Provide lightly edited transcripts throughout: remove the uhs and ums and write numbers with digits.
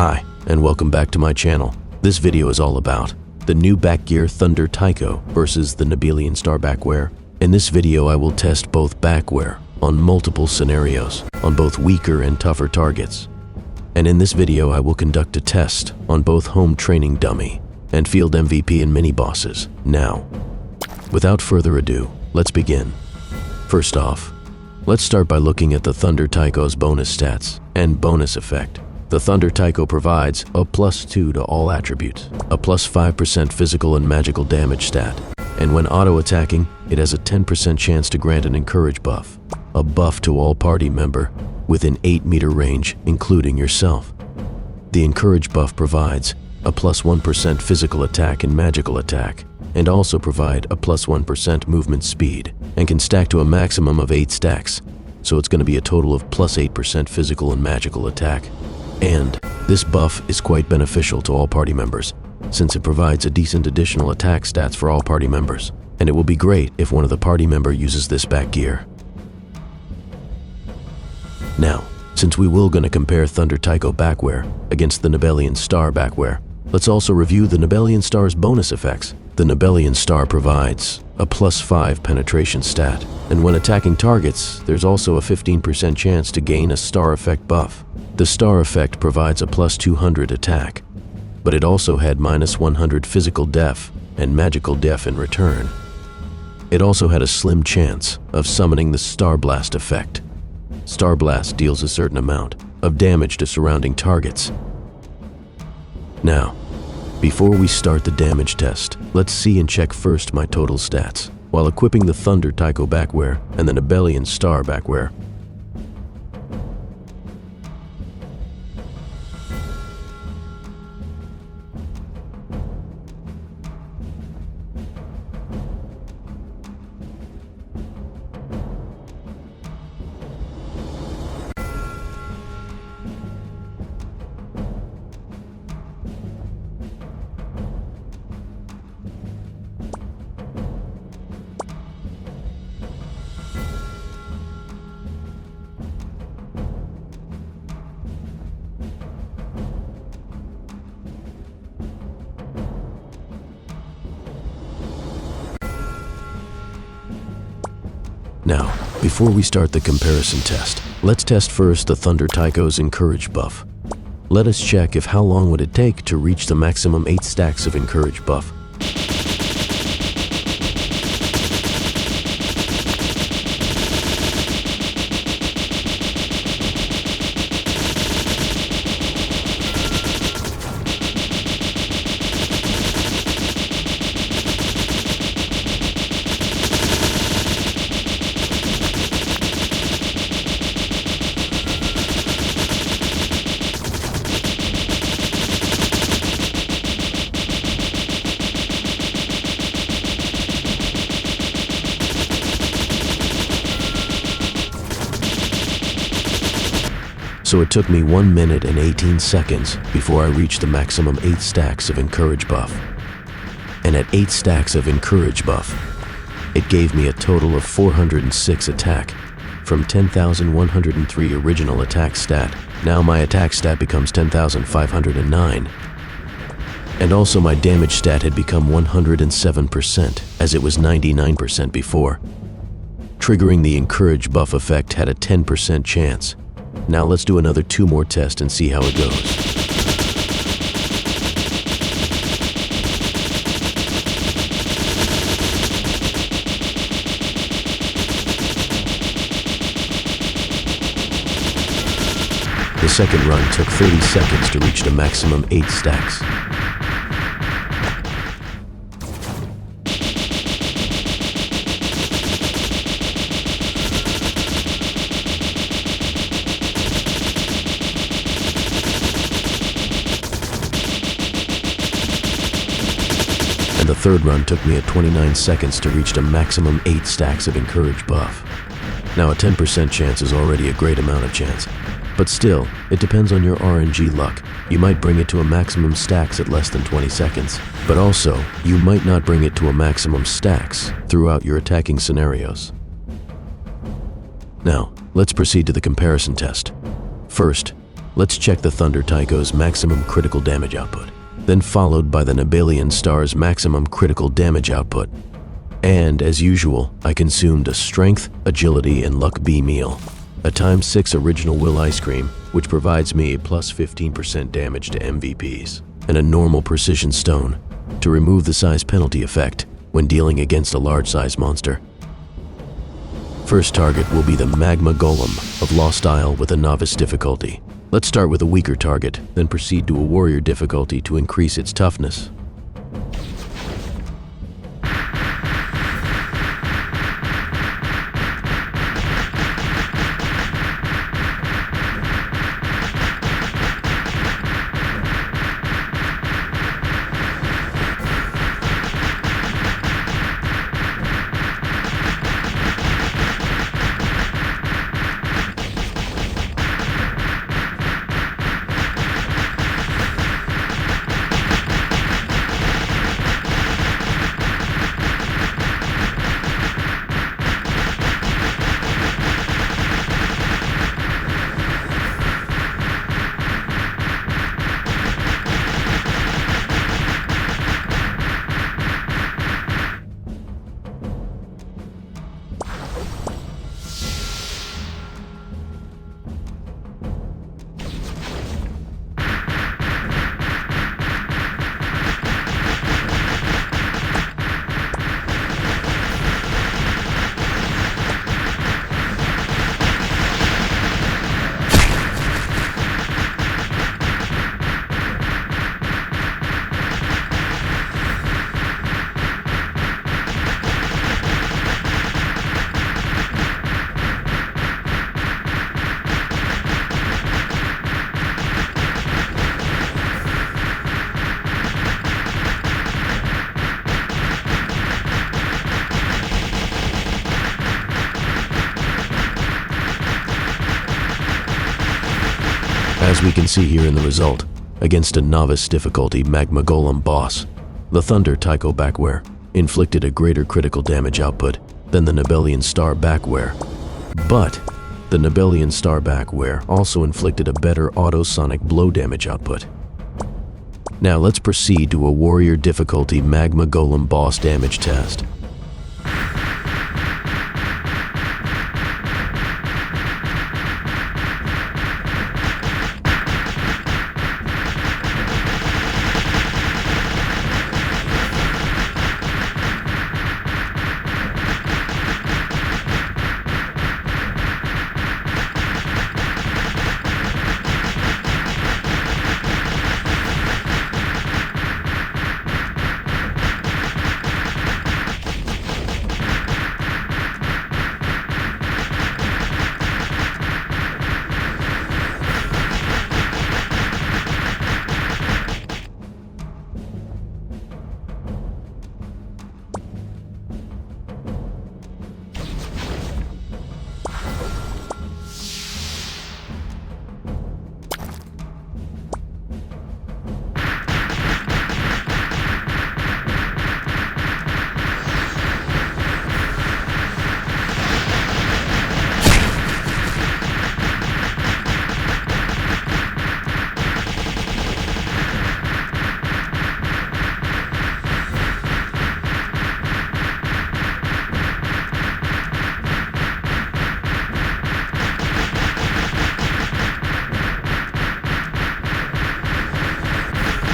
Hi, and welcome back to my channel. This video is all about the new back gear Thunder Taiko versus the Nobellion Star backwear. In this video, I will test both backwear on multiple scenarios, on both weaker and tougher targets. And in this video, I will conduct a test on both home training dummy and field MVP and mini bosses. Now, without further ado, let's begin. First off, let's start by looking at the Thunder Taiko's bonus stats and bonus effect. The Thunder Taiko provides a +2 to all attributes, a +5% physical and magical damage stat, and when auto-attacking, it has a 10% chance to grant an encourage buff, a buff to all party member within 8-meter range, including yourself. The encourage buff provides a +1% physical attack and magical attack, and also provide a +1% movement speed, and can stack to a maximum of 8 stacks, so it's going to be a total of +8% physical and magical attack. And this buff is quite beneficial to all party members, since it provides a decent additional attack stats for all party members, and it will be great if one of the party member uses this back gear. Now, since we will gonna compare Thunder Taiko backwear against the Nobellion Star backwear, let's also review the Nobellion Star's bonus effects. The Nobellion Star provides a +5 penetration stat, and when attacking targets, there's also a 15% chance to gain a star effect buff. The star effect provides a +200 attack, but it also had -100 physical def and magical def in return. It also had a slim chance of summoning the Star Blast effect. Star Blast deals a certain amount of damage to surrounding targets. Now, before we start the damage test, let's see and check first my total stats while equipping the Thunder Taiko backwear and the Nobellion Star backwear. Now, before we start the comparison test, let's test first the Thunder Taiko's encourage buff. Let us check if how long would it take to reach the maximum 8 stacks of encourage buff. So it took me 1 minute and 18 seconds before I reached the maximum 8 stacks of encourage buff. And at 8 stacks of encourage buff, it gave me a total of 406 attack from 10,103 original attack stat. Now my attack stat becomes 10,509. And also my damage stat had become 107% as it was 99% before. Triggering the encourage buff effect had a 10% chance. Now let's do another 2 more tests and see how it goes. The second run took 30 seconds to reach the maximum 8 stacks. The third run took me at 29 seconds to reach the maximum 8 stacks of encourage buff. Now a 10% chance is already a great amount of chance, but still, it depends on your RNG luck. You might bring it to a maximum stacks at less than 20 seconds, but also, you might not bring it to a maximum stacks throughout your attacking scenarios. Now, let's proceed to the comparison test. First, let's check the Thunder Taiko's maximum critical damage output, then followed by the Nobellion Star's maximum critical damage output. And as usual, I consumed a Strength, Agility, and Luck B meal, a ×6 Original Will ice cream, which provides me a plus 15% damage to MVPs, and a normal Precision Stone to remove the size penalty effect when dealing against a large size monster. First target will be the Magma Golem of Lost Isle with a Novice difficulty. Let's start with a weaker target, then proceed to a Warrior difficulty to increase its toughness. As we can see here in the result, against a Novice difficulty Magma Golem boss, the Thunder Taiko backware inflicted a greater critical damage output than the Nobellion Star backware. But the Nobellion Star backware also inflicted a better auto-sonic blow damage output. Now let's proceed to a Warrior difficulty Magma Golem boss damage test.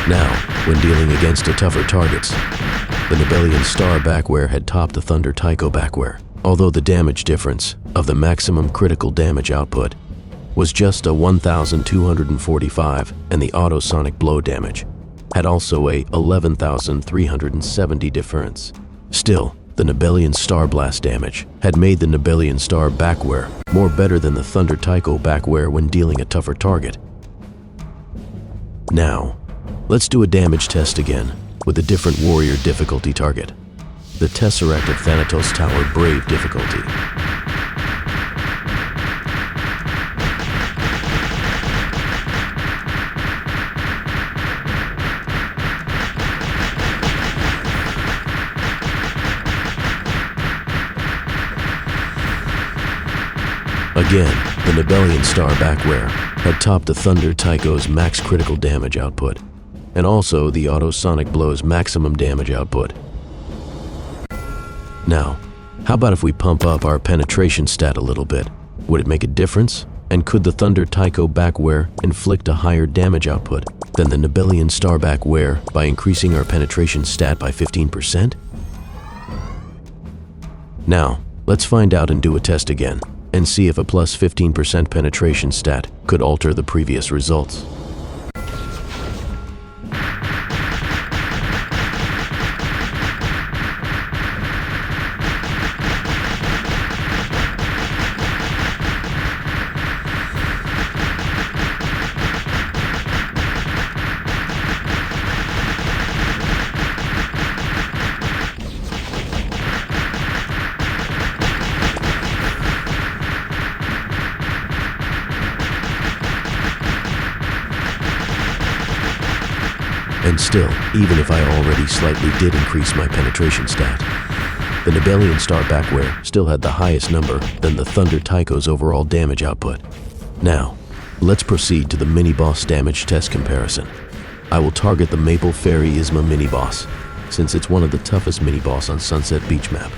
Now, when dealing against tougher targets, the Nobellion Star backware had topped the Thunder Taiko backware, although the damage difference of the maximum critical damage output was just a 1,245, and the auto-sonic blow damage had also a 11,370 difference. Still, the Nobellion Star blast damage had made the Nobellion Star backware more better than the Thunder Taiko backware when dealing a tougher target. Now, let's do a damage test again with a different Warrior difficulty target, the Tesseract of Thanatos Tower Brave difficulty. Again, The Nobellion Star backware had topped the Thunder Taiko's max critical damage output, and also the Auto Sonic Blow's maximum damage output. Now, how about if we pump up our penetration stat a little bit? Would it make a difference? And could the Thunder Taiko backware inflict a higher damage output than the Nebelian Star backware by increasing our penetration stat by 15%? Now, let's find out and do a test again, and see if a plus 15% penetration stat could alter the previous results. And still, even if I already slightly did increase my penetration stat, the Nobellion Star backware still had the highest number than the Thunder Taiko's overall damage output. Now, let's proceed to the mini-boss damage test comparison. I will target the Maple Fairy Isma mini-boss, since it's one of the toughest mini-boss on Sunset Beach map.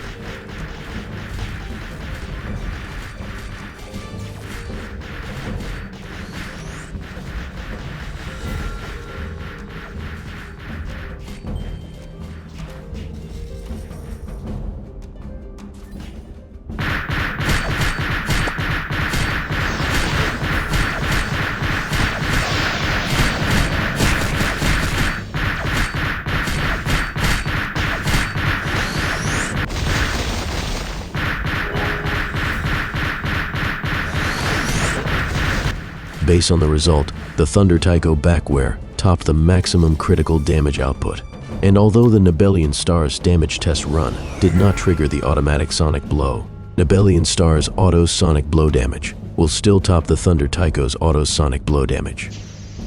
Based on the result, the Thunder Taiko backware topped the maximum critical damage output. And although the Nobellion Star's damage test run did not trigger the automatic sonic blow, Nobellion Star's auto sonic blow damage will still top the Thunder Taiko's auto sonic blow damage,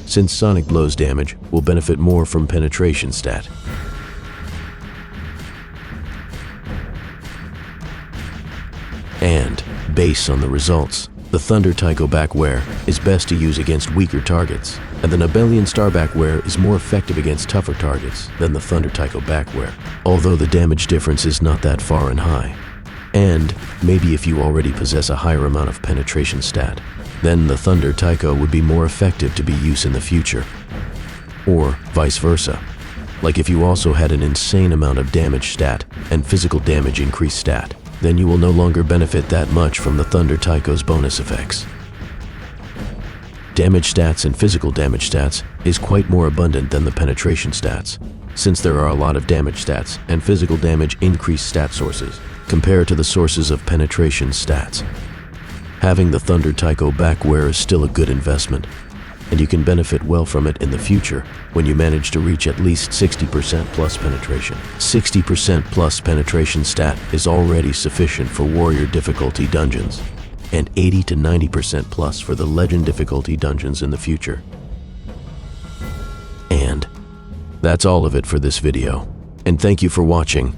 since sonic blow's damage will benefit more from penetration stat. And, based on the results, the Thunder Taiko backware is best to use against weaker targets, and the Nobellion Star backware is more effective against tougher targets than the Thunder Taiko backware, although the damage difference is not that far and high. And maybe if you already possess a higher amount of penetration stat, then the Thunder Taiko would be more effective to be used in the future. Or vice versa. Like if you also had an insane amount of damage stat and physical damage increase stat, then you will no longer benefit that much from the Thunder Taiko's bonus effects. Damage stats and physical damage stats is quite more abundant than the penetration stats, since there are a lot of damage stats and physical damage increase stat sources compared to the sources of penetration stats. Having the Thunder Taiko backware is still a good investment, and you can benefit well from it in the future when you manage to reach at least 60% plus penetration. 60% plus penetration stat is already sufficient for warrior difficulty dungeons, and 80 to 90% plus for the legend difficulty dungeons in the future. And that's all of it for this video, and thank you for watching.